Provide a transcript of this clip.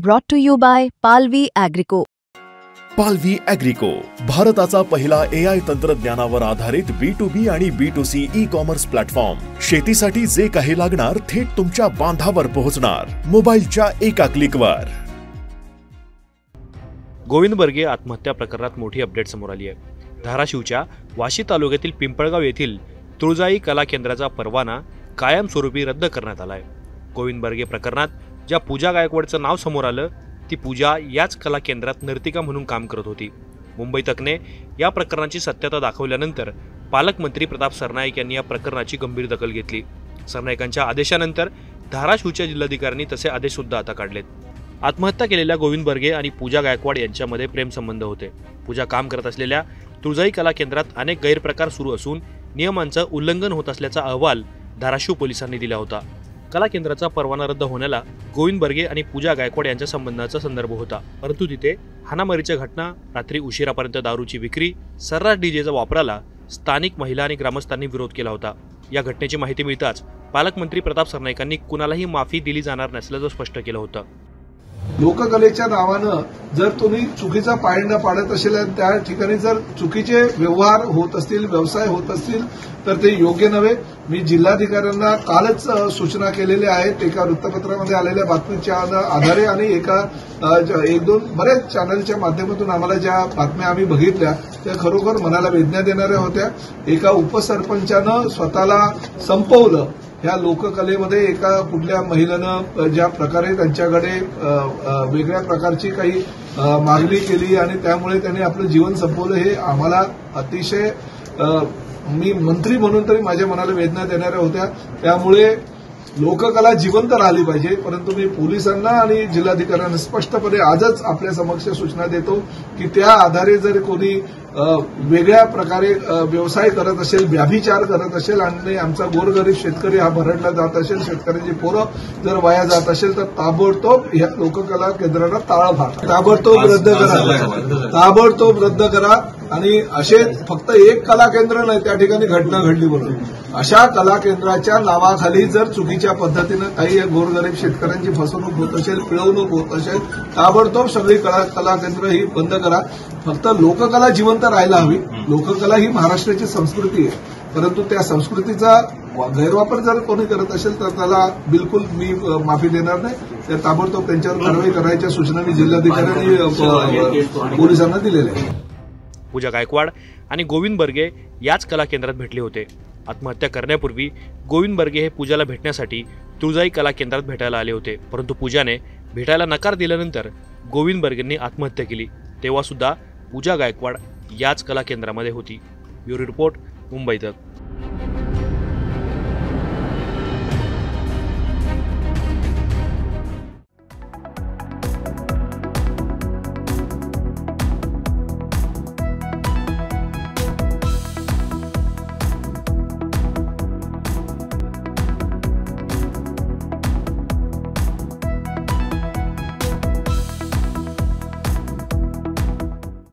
Brought to you by Palvi Agrico. पालवी ॲग्रिको, भारताचा पहिला AI तंत्रज्ञानावर आधारित B2B आणि B2C ई-कॉमर्स प्लॅटफॉर्म। शेतीसाठी जे काही लागणार थेट तुमच्या बांधावर पोहोचणार, मोबाईलच्या एका क्लिकवर। गोविंद बर्गे आत्महत्या प्रकरणात मोठी अपडेट समोर आली आहे। धाराशिवच्या वाशी तालुक्यातील पिंपळगाव येथील तुळजाई कला केंद्राचा परवाना कायमस्वरूपी रद्द करण्यात आला आहे। गोविंद बर्गे प्रकरणात ज्या पूजा गायकवाडचं नाव समोर आलं, ती पूजा याच कला केंद्रात नर्तिका म्हणून काम करत होती। मुंबई तकने या प्रकरणाची सत्यता दाखवल्यानंतर पालकमंत्री प्रताप सरनाईक यांनी या प्रकरणाची गंभीर दखल घेतली। सरनाईकांच्या आदेशानंतर धाराशिवच्या जिल्हाधिकाऱ्यांनी तसे आदेश सुद्धा आता काढलेत। आत्महत्या केलेल्या गोविंद बर्गे आणि पूजा गायकवाड यांच्यामध्ये प्रेमसंबंध होते। पूजा काम करत असलेल्या तुळजाई कला केंद्रात अनेक गैरप्रकार सुरू असून नियमांचं उल्लंघन होत असल्याचा अहवाल धाराशिव पोलिसांनी दिला होता। कला केंद्राचा परवाना रद्द होण्याला गोविंद बर्गे आणि पूजा गायकवाड यांच्या संबंधाचा संदर्भ होता, परंतु तिथे हाणामारीच्या घटना, रात्री उशिरापर्यंत दारूची विक्री, सर्रास डीजेचा वापराला स्थानिक महिला आणि ग्रामस्थांनी विरोध केला होता। या घटनेची माहिती मिळताच पालकमंत्री प्रताप सरनाईकांनी कुणालाही माफी दिली जाणार नसल्याचं स्पष्ट केलं होतं। लोककलेच्या नावानं जर तुम्ही चुकीचा पायंडा पाडत असेल आणि त्या ठिकाणी जर चुकीचे व्यवहार होत असतील, व्यवसाय होत असतील, तर ते योग्य नव्हे। मी जिल्हाधिकाऱ्यांना कालच सूचना केलेल्या आहेत। एका वृत्तपत्रामध्ये आलेल्या बातमीच्या आधारे आणि एक दोन बऱ्याच चॅनलच्या माध्यमातून आम्हाला ज्या बातम्या आम्ही बघितल्या त्या खरोखर मनाला वेदना देणाऱ्या होत्या। एका उपसरपंचानं स्वतःला संपवलं। ह्या लोककलेमध्ये एका कुठल्या महिलेनं ज्या प्रकारे त्यांच्याकडे वेगळ्या प्रकारची काही मागणी केली आणि त्यामुळे त्यांनी आपलं जीवन संपवलं, हे आम्हाला अतिशय मी मंत्री म्हणून तरी माझ्या मनाला वेदना देणाऱ्या होत्या। त्यामुळे लोककला जिवंत राहिली पाहिजे, परंतु मी पोलिसांना आणि जिल्हाधिकाऱ्यांना स्पष्टपणे आजच आपल्या समक्ष सूचना देतो की त्या आधारे जर कोणी वेगळ्या प्रकारे व्यवसाय करत असेल, व्याभिचार करत असेल आणि आमचा गोरगरीब शेतकरी हा भरडला जात असेल, शेतकऱ्यांची पोरं जर वाया जात असेल, तर ताबडतोब या लोककला केंद्राला टाळं फार ताबडतोब रद्द करा, ताबडतोब रद्द करा। आणि असे फक्त एक कला केंद्र नाही, त्या ठिकाणी घटना घडली म्हणून अशा कला केंद्राच्या नावाखाली जर चुकीच्या पद्धतीनं काही गोरगरीब शेतकऱ्यांची फसवणूक होत असेल, पिळवणूक होत असेल, ताबडतोब सगळी कला केंद्र ही बंद करा। फक्त लोककला जिवंत राहायला हवी। लोककला ही महाराष्ट्राची संस्कृती आहे, परंतु त्या संस्कृतीचा गैरवापर जर कोणी करत असेल तर त्याला बिलकुल मी माफी देणार नाही। त्या ताबडतोब त्यांच्यावर कारवाई करायच्या सूचना मी जिल्हाधिकाऱ्यांनी पोलिसांना दिलेल्या आहेत। पूजा गायकवाड आणि गोविंद बर्गे याच कला केंद्रात भेटले होते। आत्महत्या करण्यापूर्वी गोविंद बर्गे हे पूजाला भेटण्यासाठी तुळजाई कला केंद्रात भेटायला आले होते, परंतु पूजाने भेटायला नकार दिल्यानंतर गोविंद बर्गेंनी आत्महत्या केली। तेव्हा सुद्धा पूजा गायकवाड याच कला केंद्रामध्ये होती। ब्युरो रिपोर्ट, मुंबई तक।